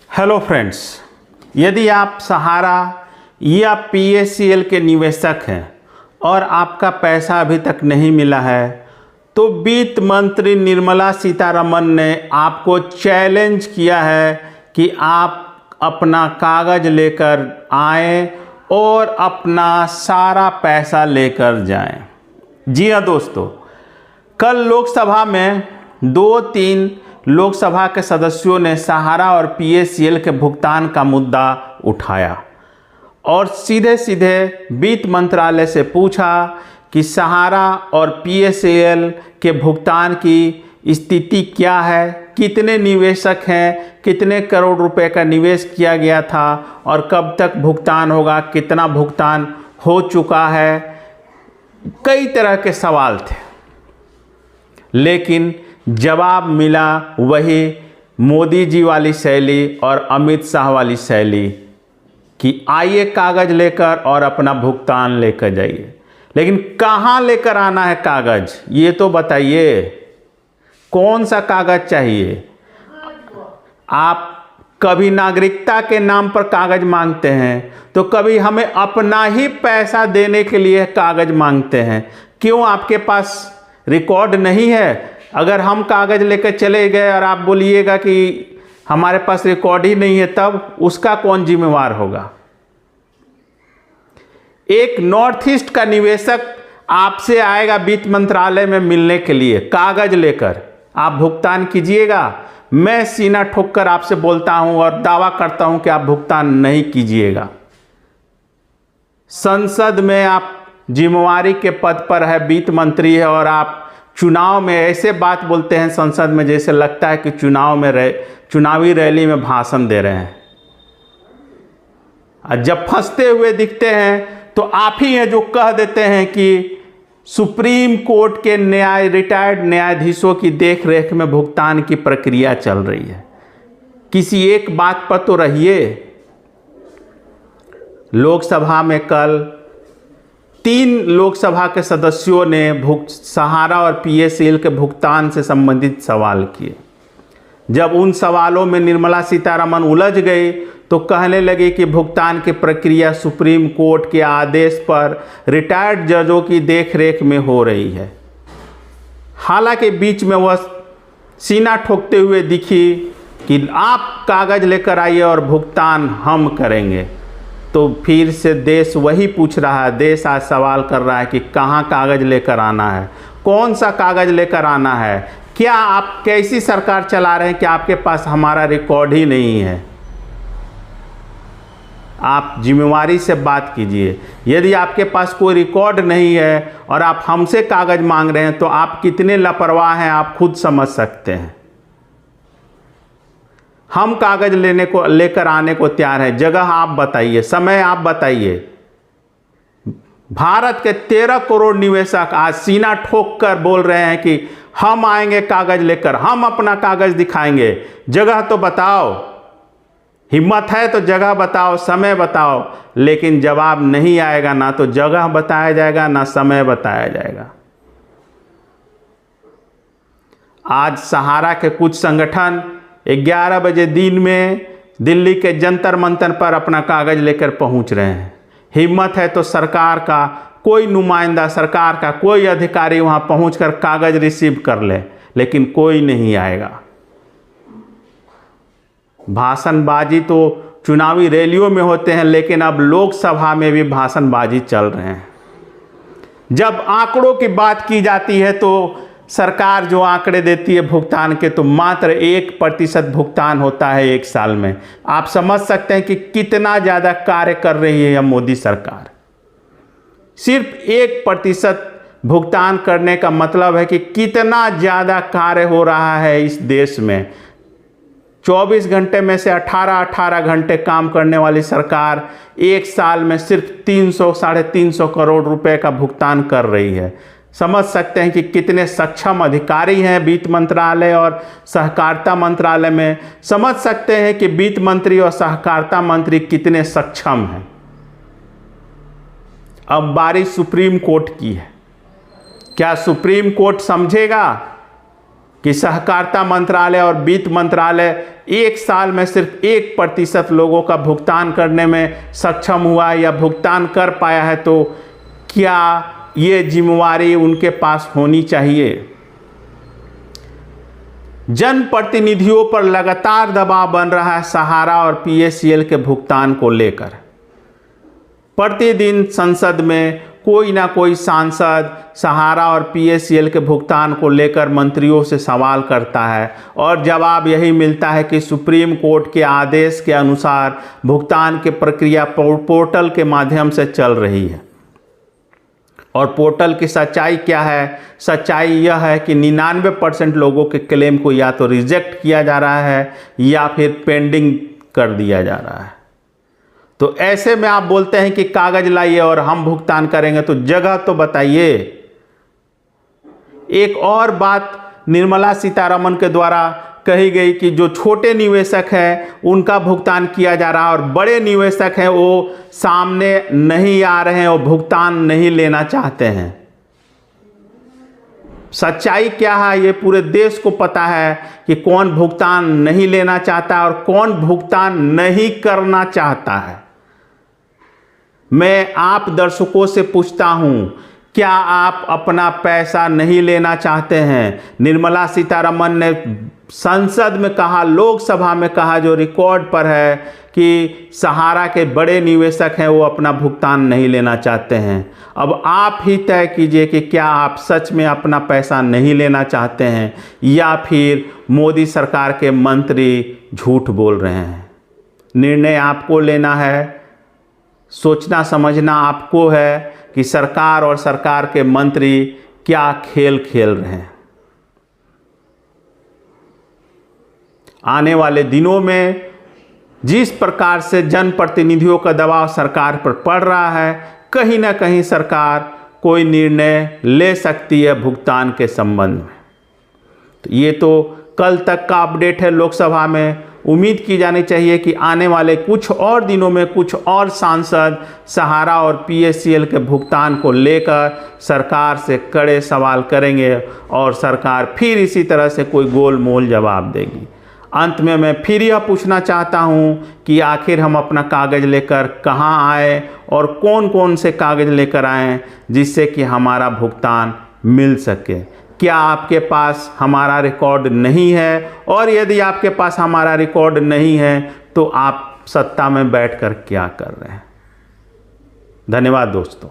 Hello friends, यदि आप सहारा या पीएससीएल के निवेशक हैं और आपका पैसा अभी तक नहीं मिला है तो वित्त मंत्री निर्मला सीतारमण ने आपको चैलेंज किया है कि आप अपना कागज़ लेकर आएं और अपना सारा पैसा लेकर जाएं। जी हाँ दोस्तों, कल लोकसभा में 2-3 लोकसभा के सदस्यों ने सहारा और पीएससीएल के भुगतान का मुद्दा उठाया और सीधे सीधे वित्त मंत्रालय से पूछा कि सहारा और पीएससीएल के भुगतान की स्थिति क्या है, कितने निवेशक हैं, कितने करोड़ रुपए का निवेश किया गया था और कब तक भुगतान होगा, कितना भुगतान हो चुका है। कई तरह के सवाल थे, लेकिन जवाब मिला वही मोदी जी वाली शैली और अमित शाह वाली शैली कि आइए कागज़ लेकर और अपना भुगतान लेकर जाइए। लेकिन कहाँ लेकर आना है कागज़, ये तो बताइए, कौन सा कागज़ चाहिए? आप कभी नागरिकता के नाम पर कागज़ मांगते हैं तो कभी हमें अपना ही पैसा देने के लिए कागज़ मांगते हैं। क्यों? आपके पास रिकॉर्ड नहीं है। अगर हम कागज़ लेकर चले गए और आप बोलिएगा कि हमारे पास रिकॉर्ड ही नहीं है, तब उसका कौन जिम्मेवार होगा? एक नॉर्थ ईस्ट का निवेशक आपसे आएगा वित्त मंत्रालय में मिलने के लिए कागज़ लेकर, आप भुगतान कीजिएगा। मैं सीना ठोक कर आपसे बोलता हूं और दावा करता हूं कि आप भुगतान नहीं कीजिएगा। संसद में आप जिम्मेवारी के पद पर है, वित्त मंत्री है, और आप चुनाव में ऐसे बात बोलते हैं संसद में जैसे लगता है कि चुनावी रैली में भाषण दे रहे हैं। और जब फंसते हुए दिखते हैं तो आप ही हैं जो कह देते हैं कि सुप्रीम कोर्ट के रिटायर्ड न्यायाधीशों की देखरेख में भुगतान की प्रक्रिया चल रही है। किसी एक बात पर तो रहिए। लोकसभा में कल 3 लोकसभा के सदस्यों ने सहारा और पीएससीएल के भुगतान से संबंधित सवाल किए। जब उन सवालों में निर्मला सीतारमण उलझ गई तो कहने लगे कि भुगतान की प्रक्रिया सुप्रीम कोर्ट के आदेश पर रिटायर्ड जजों की देखरेख में हो रही है। हालांकि बीच में वह सीना ठोकते हुए दिखी कि आप कागज़ लेकर आइए और भुगतान हम करेंगे। तो फिर से देश वही पूछ रहा है, देश आज सवाल कर रहा है कि कहाँ कागज़ लेकर आना है, कौन सा कागज़ लेकर आना है। क्या आप कैसी सरकार चला रहे हैं कि आपके पास हमारा रिकॉर्ड ही नहीं है? आप जिम्मेवारी से बात कीजिए। यदि आपके पास कोई रिकॉर्ड नहीं है और आप हमसे कागज़ मांग रहे हैं तो आप कितने लापरवाह हैं आप खुद समझ सकते हैं। हम कागज़ लेकर आने को तैयार हैं। जगह आप बताइए, समय आप बताइए। भारत के 13 करोड़ निवेशक आज सीना ठोक कर बोल रहे हैं कि हम आएंगे कागज़ लेकर, हम अपना कागज़ दिखाएंगे। जगह तो बताओ, हिम्मत है तो जगह बताओ, समय बताओ। लेकिन जवाब नहीं आएगा, ना तो जगह बताया जाएगा ना समय बताया जाएगा। आज सहारा के कुछ संगठन 11 बजे दिन में दिल्ली के जंतर मंतर पर अपना कागज़ लेकर पहुंच रहे हैं। हिम्मत है तो सरकार का कोई नुमाइंदा, सरकार का कोई अधिकारी वहां पहुंचकर कागज़ रिसीव कर ले, लेकिन कोई नहीं आएगा। भाषणबाजी तो चुनावी रैलियों में होते हैं, लेकिन अब लोकसभा में भी भाषणबाजी चल रहे हैं। जब आंकड़ों की बात की जाती है तो सरकार जो आंकड़े देती है भुगतान के, तो मात्र 1% भुगतान होता है 1 साल में। आप समझ सकते हैं कि कितना ज़्यादा कार्य कर रही है यह मोदी सरकार। सिर्फ 1% भुगतान करने का मतलब है कि कितना ज़्यादा कार्य हो रहा है इस देश में। 24 घंटे में से 18 घंटे काम करने वाली सरकार 1 साल में सिर्फ 300-350 करोड़ रुपए का भुगतान कर रही है। समझ सकते हैं कि कितने सक्षम अधिकारी हैं वित्त मंत्रालय और सहकारिता मंत्रालय में। समझ सकते हैं कि वित्त मंत्री और सहकारिता मंत्री कितने सक्षम हैं। अब बारी सुप्रीम कोर्ट की है। क्या सुप्रीम कोर्ट समझेगा कि सहकारिता मंत्रालय और वित्त मंत्रालय एक साल में सिर्फ 1% लोगों का भुगतान करने में सक्षम हुआ या भुगतान कर पाया है, तो क्या ये जिम्मेवारी उनके पास होनी चाहिए? जनप्रतिनिधियों पर लगातार दबाव बन रहा है सहारा और पीएससीएल के भुगतान को लेकर। प्रतिदिन संसद में कोई ना कोई सांसद सहारा और पीएससीएल के भुगतान को लेकर मंत्रियों से सवाल करता है और जवाब यही मिलता है कि सुप्रीम कोर्ट के आदेश के अनुसार भुगतान की प्रक्रिया पोर्टल के माध्यम से चल रही है। और पोर्टल की सच्चाई क्या है? सच्चाई यह है कि 99% लोगों के क्लेम को या तो रिजेक्ट किया जा रहा है या फिर पेंडिंग कर दिया जा रहा है। तो ऐसे में आप बोलते हैं कि कागज लाइए और हम भुगतान करेंगे, तो जगह तो बताइए। एक और बात निर्मला सीतारमण के द्वारा कही गई कि जो छोटे निवेशक हैं उनका भुगतान किया जा रहा है और बड़े निवेशक हैं वो सामने नहीं आ रहे हैं और भुगतान नहीं लेना चाहते हैं। सच्चाई क्या है ये पूरे देश को पता है कि कौन भुगतान नहीं लेना चाहता है और कौन भुगतान नहीं करना चाहता है। मैं आप दर्शकों से पूछता हूं, क्या आप अपना पैसा नहीं लेना चाहते हैं? निर्मला सीतारमण ने संसद में कहा, लोकसभा में कहा, जो रिकॉर्ड पर है कि सहारा के बड़े निवेशक हैं वो अपना भुगतान नहीं लेना चाहते हैं। अब आप ही तय कीजिए कि क्या आप सच में अपना पैसा नहीं लेना चाहते हैं या फिर मोदी सरकार के मंत्री झूठ बोल रहे हैं। निर्णय आपको लेना है, सोचना समझना आपको है कि सरकार और सरकार के मंत्री क्या खेल खेल रहे हैं। आने वाले दिनों में जिस प्रकार से जनप्रतिनिधियों का दबाव सरकार पर पड़ रहा है, कहीं ना कहीं सरकार कोई निर्णय ले सकती है भुगतान के संबंध में। तो ये तो कल तक का अपडेट है लोकसभा में। उम्मीद की जानी चाहिए कि आने वाले कुछ और दिनों में कुछ और सांसद सहारा और पीएससीएल के भुगतान को लेकर सरकार से कड़े सवाल करेंगे और सरकार फिर इसी तरह से कोई गोलमोल जवाब देगी। अंत में मैं फिर यह पूछना चाहता हूं कि आखिर हम अपना कागज़ लेकर कहां आए और कौन कौन से कागज़ लेकर आएँ जिससे कि हमारा भुगतान मिल सके। क्या आपके पास हमारा रिकॉर्ड नहीं है? और यदि आपके पास हमारा रिकॉर्ड नहीं है तो आप सत्ता में बैठकर क्या कर रहे हैं? धन्यवाद दोस्तों।